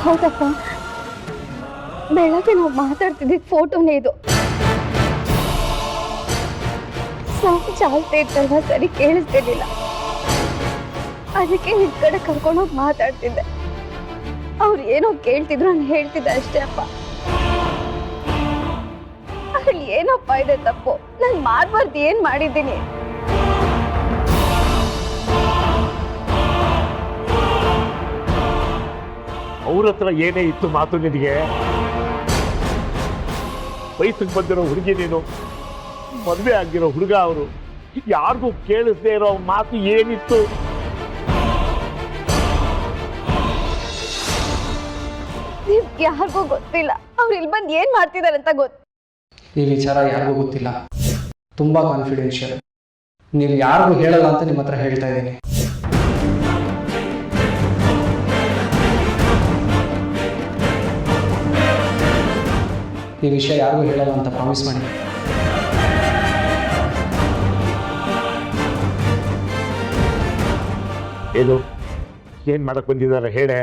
ಹೌದಪ್ಪ, ಬೆಳಗ್ಗೆ ನಾವು ಮಾತಾಡ್ತಿದ್ದ ಫೋಟೋನೇ ಇದು. ಸೌಂಡ್ ಚಾಲ್ತಾ ಇತ್ತಲ್ವ, ಸರಿ ಕೇಳಿಸ್ತಿರ್ಲಿಲ್ಲ. ಅದಕ್ಕೆ ನಿನ್ ಕಡೆ ಕರ್ಕೊಂಡೋಗಿ ಮಾತಾಡ್ತಿದ್ದೆ. ಅವ್ರು ಏನೋ ಕೇಳ್ತಿದ್ರು, ನಾನು ಹೇಳ್ತಿದ್ದೆ ಅಷ್ಟೇ ಅಪ್ಪ. ಅದ್ರಲ್ಲಿ ಏನಪ್ಪ ಇದೆ ತಪ್ಪು? ನಾನು ಮಾಡ್ಬಾರ್ದು ಏನ್ ಮಾಡಿದ್ದೀನಿ? ಅವ್ರ ಹತ್ರ ಏನೇ ಇತ್ತು ಮಾತು ನಿನಗೆ? ವಯಸ್ಸಿಗೆ ಬಂದಿರೋ ಹುಡುಗಿ ನೀನು, ಮದುವೆ ಆಗಿರೋ ಹುಡುಗ ಅವರು, ಯಾರಿಗೂ ಕೇಳಿಸದೇ ಇರೋ ಮಾತು ಏನಿತ್ತು? ಯಾರಿಗೂ ಗೊತ್ತಿಲ್ಲ. ಅವ್ರು ಇಲ್ಲಿ ಬಂದು ಏನ್ ಮಾಡ್ತಿದಾರೆ ಅಂತ ಗೊತ್ತು. ಈ ವಿಚಾರ ಯಾರಿಗೂ ಗೊತ್ತಿಲ್ಲ, ತುಂಬಾ ಕಾನ್ಫಿಡೆನ್ಷಿಯಲ್. ನೀವು ಯಾರಿಗೂ ಹೇಳಲ್ಲ ಅಂತ ನಿಮ್ಮ ಹತ್ರ ಹೇಳ್ತಾ ಇದ್ದೀನಿ. ಈ ವಿಷಯ ಯಾರಿಗೂ ಹೇಳಲ್ಲ ಅಂತ ಪ್ರಾಮಿಸ್ ಮಾಡಿ. ಏನು ಏನ್ ಮಾಡಕ್ ಬಂದಿದ್ದಾರೆ ಹೇಳೆ?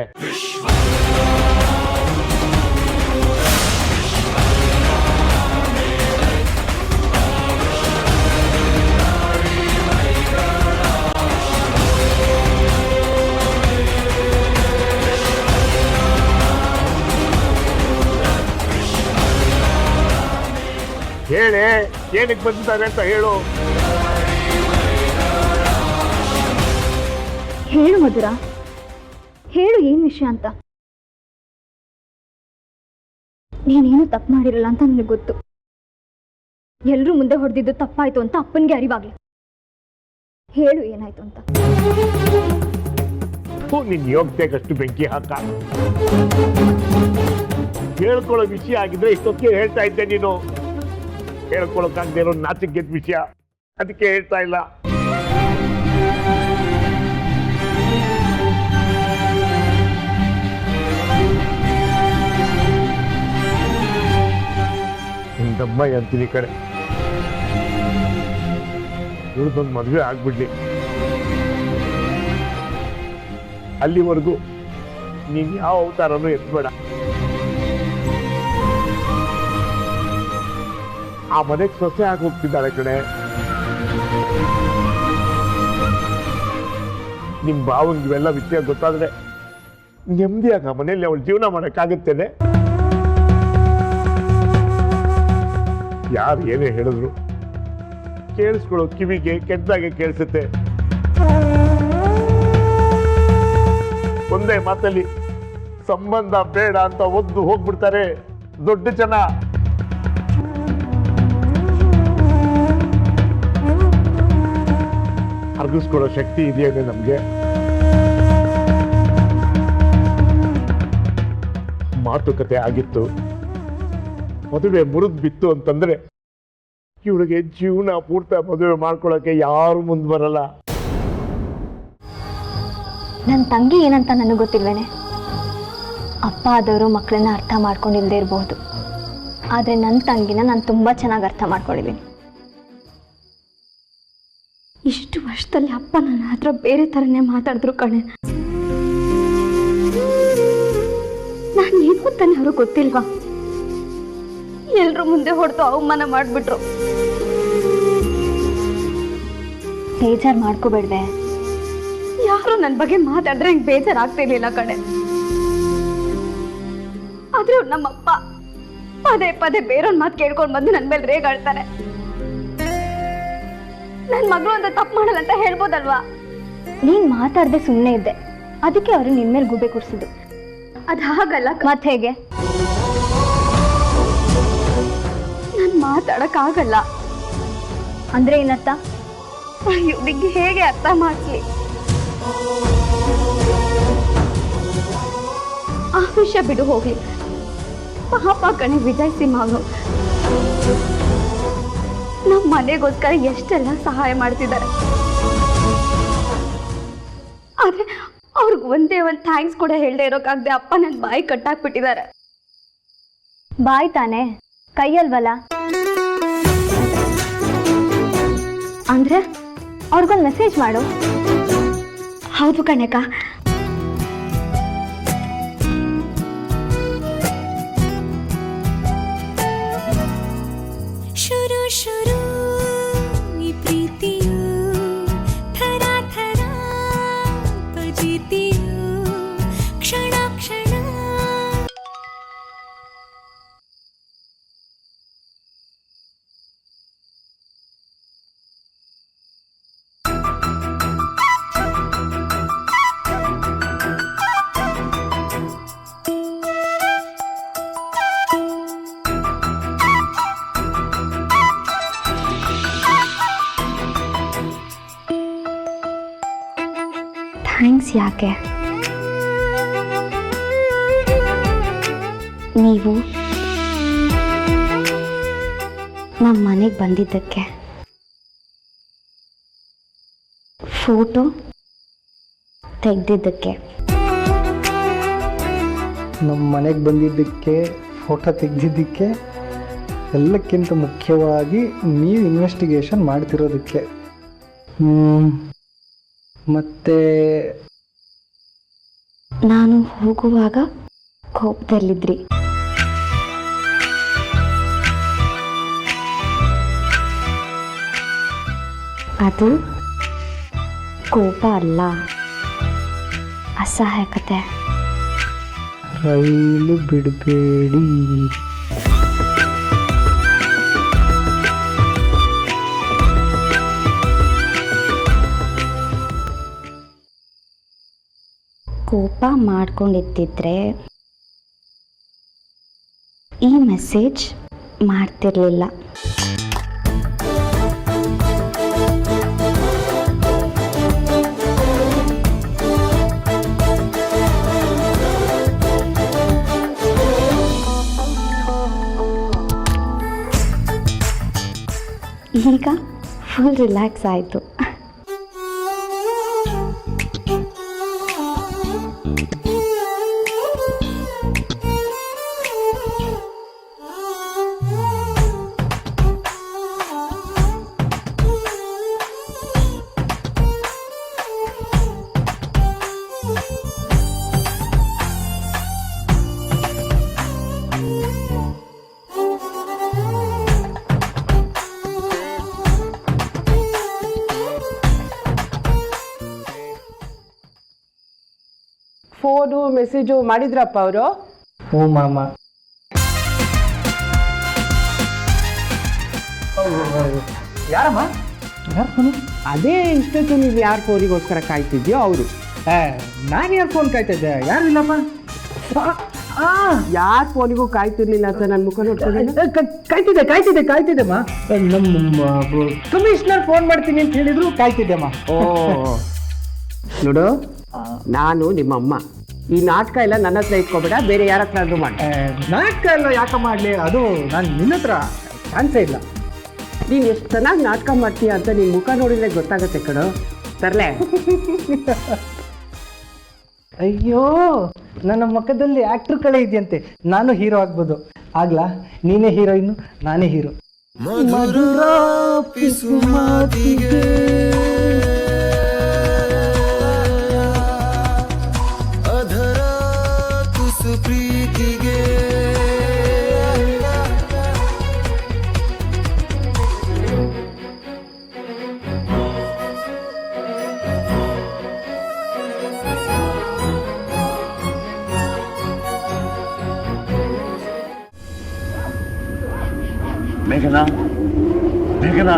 ಹೇಳೆ, ಏನಕ್ಕೆ ಬಂದಿದ್ದಾರೆ ಅಂತ ಹೇಳು. ಹೇಳು ಮಧುರ, ಹೇಳು ಏನ್ ವಿಷಯ ಅಂತ. ನೀನೇನು ತಪ್ಪು ಮಾಡಿರಲ್ಲ ಅಂತ ನನಗೆ ಗೊತ್ತು. ಎಲ್ರೂ ಮುಂದೆ ಹೊಡೆದಿದ್ದು ತಪ್ಪಾಯ್ತು ಅಂತ ಅಪ್ಪನಿಗೆ ಅರಿವಾಗ್ಲಿ. ಹೇಳು ಏನಾಯ್ತು ಅಂತ. ನಿನ್ ಯೋಗ್ಯತೆಗಷ್ಟು ಬೆಂಕಿ ಹಾಕ. ಹೇಳ್ಕೊಳ್ಳೋ ವಿಷಯ ಆಗಿದ್ರೆ ಇಷ್ಟೊತ್ತಿಗೆ ಹೇಳ್ತಾ ಇದ್ದೆ. ನೀನು ಹೇಳ್ಕೊಳಕ್ಕಾಗದೆ ಇರೋ ನಾಚಿಕೆದ ವಿಷಯ, ಅದಕ್ಕೆ ಹೇಳ್ತಾ ಇಲ್ಲ. ನಿಮ್ದಮ್ಮ ಅಂತೀನಿ ಕಡೆ ಇವ್ರದೊಂದು ಮದುವೆ ಆಗ್ಬಿಡ್ಲಿ. ಅಲ್ಲಿವರೆಗೂ ನೀನ್ ಯಾವ ಅವತಾರನೂ ಎತ್ಬೇಡ. ಆ ಮನೆಗೆ ಸೊಸೆ ಆಗಿ ಹೋಗ್ತಿದ್ದಾಳೆ ಕಡೆ. ನಿಮ್ ಭಾವಂಗೆ ಇವೆಲ್ಲ ವಿಷಯ ಗೊತ್ತಾದ್ರೆ ನೆಮ್ಮದಿಯಾಗ ಮನೆಯಲ್ಲಿ ಅವಳು ಜೀವನ ಮಾಡಕ್ಕಾಗುತ್ತೇನೆ? ಯಾರು ಏನೇ ಹೇಳಿದ್ರು ಕೇಳಿಸ್ಕೊಳ್ಳೋ ಕಿವಿಗೆ ಕೆಟ್ಟದಾಗೆ ಕೇಳಿಸುತ್ತೆ. ಒಂದೇ ಮಾತಲ್ಲಿ ಸಂಬಂಧ ಬೇಡ ಅಂತ ಒದ್ದು ಹೋಗ್ಬಿಡ್ತಾರೆ ದೊಡ್ಡ ಜನ. ಅರ್ಗಿಸ್ಕೊಳ್ಳೋ ಶಕ್ತಿ ಇದೆಯೇನೆ ನಮ್ಗೆ? ಮಾತುಕತೆ ಆಗಿತ್ತು, ಮದುವೆ ಮುರಿದ್ ಬಿತ್ತು ಅಂತಂದ್ರೆ ಇವಳಿಗೆ ಜೀವನ ಪೂರ್ತಿ ಮದುವೆ ಮಾಡ್ಕೊಳಕ್ಕೆ ಯಾರು ಮುಂದೆ ಬರಲ್ಲ. ನನ್ನ ತಂಗಿ ಏನಂತ ನನಗೆ ಗೊತ್ತಿಲ್ವೇನೆ. ಅಪ್ಪ ಆದವರು ಮಕ್ಕಳನ್ನ ಅರ್ಥ ಮಾಡ್ಕೊಂಡಿಲ್ದೇ ಇರಬಹುದು, ಆದರೆ ನನ್ನ ತಂಗಿನ ನಾನು ತುಂಬ ಚೆನ್ನಾಗಿ ಅರ್ಥ ಮಾಡ್ಕೊಂಡಿದ್ದೀನಿ. ಇಷ್ಟು ವರ್ಷದಲ್ಲಿ ಅಪ್ಪ ನನ್ನ ಹತ್ರ ಬೇರೆ ಥರನೇ ಮಾತಾಡಿದ್ರು ಕಣೆ. ನಾನು ಏನು ತಾನೆ ಅವ್ರಿಗೆ ಗೊತ್ತಿಲ್ವಾ? ಎಲ್ರೂ ಮುಂದೆ ಹೊಡೆದು ಅವಮಾನ ಮಾಡಿಬಿಟ್ರು. ಬೇಜಾರು ಮಾಡ್ಕೋಬೇಡ್ವೆ. ಯಾರು ನನ್ನ ಬಗ್ಗೆ ಮಾತಾಡಿದ್ರೆ ನಂಗೆ ಬೇಜಾರಾಗ್ತಿರ್ಲಿಲ್ಲ ಕಣೆ. ಆದ್ರೆ ನಮ್ಮಪ್ಪ ಪದೇ ಪದೇ ಬೇರೊಂದು ಮಾತು ಕೇಳ್ಕೊಂಡು ಬಂದು ನನ್ನ ಮೇಲೆ ರೇಗಾಡ್ತಾರೆ. ನನ್ನ ಮಗಳು ಅಂತ ತಪ್ಪು ಮಾಡಲ್ಲ ಅಂತ ಹೇಳ್ಬೋದಲ್ವಾ? ನೀನ್ ಮಾತಾಡದೆ ಸುಮ್ಮನೆ ಇದ್ದೆ, ಅದಕ್ಕೆ ಅವರು ನಿನ್ ಮೇಲೆ ಗುಬೆ ಕೂರಿಸಿದ್ದು. ಅದು ಹಾಗಲ್ಲ. ಮತ್ತೆ ಹೇಗೆ? ನಾನು ಮಾತಾಡಕ್ಕಾಗಲ್ಲ ಅಂದ್ರೆ ಏನರ್ಥ? ಇವನಿಗೆ ಹೇಗೆ ಅರ್ಥ ಮಾಡ್ಲಿ? ಆ ವಿಷಯ ಬಿಡು ಹೋಗ್ಲಿ. ಪಾಪ ಕಣೆ ವಿಜಯ್ ಸಿಂಹ ಅವರು ನಮ್ಮ ಮನೆಗೋಸ್ಕರ ಎಷ್ಟೆಲ್ಲ ಸಹಾಯ ಮಾಡ್ತಿದ್ದಾರೆ. ಆದ್ರೆ ಅವ್ರಿಗೆ ಒಂದೇ ಒಂದು ಥ್ಯಾಂಕ್ಸ್ ಕೂಡ ಹೇಳದೆ ಇರೋಕ್ಕಾಗದೆ ಅಪ್ಪ ನನ್ನ ಬಾಯಿ ಕಟ್ಟಾಕ್ಬಿಟ್ಟಿದ್ದಾರೆ. ಬಾಯ್ ತಾನೆ, ಕೈಯಲ್ವಲ್ಲ. ಅಂದ್ರೆ ಅವ್ರಿಗೊಂದು ಮೆಸೇಜ್ ಮಾಡು. ಹೌದು ಕಣಕ್ಕ, जीती हूँ क्षण क्षण। ಥ್ಯಾಂಕ್ಸ್ ಯಾಕೆ? ನೀವು ನಮ್ಮ ಮನೆಗೆ ಬಂದಿದ್ದಕ್ಕೆ, ಫೋಟೋ ತೆಗೆದಿದ್ದಕ್ಕೆ, ನಮ್ಮ ಮನೆಗೆ ಬಂದಿದ್ದಕ್ಕೆ, ಫೋಟೋ ತೆಗೆದಿದ್ದಕ್ಕೆ, ಎಲ್ಲಕ್ಕಿಂತ ಮುಖ್ಯವಾಗಿ ನೀವು ಇನ್ವೆಸ್ಟಿಗೇಷನ್ ಮಾಡ್ತಿರೋದಕ್ಕೆ, ಮತ್ತು ನಾನು ಹೋಗುವಾಗ ಕೋಪದಲ್ಲಿದ್ರಿ. ಅದು ಕೋಪ ಅಲ್ಲ, ಅಸಹಾಯಕತೆ. ರೈಲು ಬಿಡಬೇಡಿ. ಕೋಪ ಮಾಡ್ಕೊಂಡಿದ್ದಿದ್ರೆ ಈ ಮೆಸೇಜ್ ಮಾಡ್ತಿರ್ಲಿಲ್ಲ. ಈಗ ಫುಲ್ ರಿಲ್ಯಾಕ್ಸ್ ಆಯಿತು. ಫೋನು ಮೆಸೇಜು ಮಾಡಿದ್ರಪ್ಪ ಅವರು? ಓ ಮಾಮ, ಯಾರಮ್ಮ? ಯಾರು ಫೋನು? ಅದೇ ಇಷ್ಟೊತ್ತು ನೀವು ಯಾರು ಫೋನಿಗೋಸ್ಕರ ಕಾಯ್ತಿದ್ಯೋ ಅವರು. ನಾನು ಯಾರು ಫೋನ್ ಕಾಯ್ತಿದ್ದೆ? ಯಾರು ಇಲ್ಲಮ್ಮ. ಯಾರು ಫೋನಿಗೂ ಕಾಯ್ತಿರ್ಲಿಲ್ಲ ಅಂತ ನನ್ನ ಮುಖ ನೋಡ್ಕೊಂಡು ಕಾಯ್ತಿದ್ದೆಮ್ಮ. ನಮ್ಮ ಕಮಿಷನರ್ ಫೋನ್ ಮಾಡ್ತೀನಿ ಅಂತ ಹೇಳಿದ್ರು, ಕಾಯ್ತಿದ್ದೆಮ್ಮ. ಓ ನೋಡು, ನಾನು ನಿಮ್ಮಮ್ಮ. ಈ ನಾಟಕ ಎಲ್ಲ ನನ್ನ ಹತ್ರ ಇಟ್ಕೊಬೇಡ, ಬೇರೆ ಯಾರ ಹತ್ರ ಮಾಡಿ. ನಾಟಕ ಎಲ್ಲ ಯಾಕೆ ಮಾಡಲಿ? ಅದು ನಾನು ನಿನ್ನ ಹತ್ರ ಚಾನ್ಸೇ ಇಲ್ಲ. ನೀನು ಎಷ್ಟು ಚೆನ್ನಾಗಿ ನಾಟಕ ಮಾಡ್ತೀಯ ಅಂತ ನಿನ್ನ ಮುಖ ನೋಡಿದ್ರೆ ಗೊತ್ತಾಗತ್ತೆ ಕಣೋ. ತರ್ಲೆ. ಅಯ್ಯೋ, ನನ್ನ ಮುಖದಲ್ಲಿ ಆಕ್ಟರ್ ಕಳೆ ಇದೆಯಂತೆ. ನಾನು ಹೀರೋ ಆಗ್ಬೋದು. ಆಗ್ಲಾ? ನೀನೇ ಹೀರೋಯಿನ್, ನಾನೇ ಹೀರೋ. ಮಧುರ ಪಿಸುಮಾತಿಗೆ ಅಧರ ತುಸು ಪ್ರೀತಿಗೆ ಮೇಘನಾ, ಮೇಘನಾ.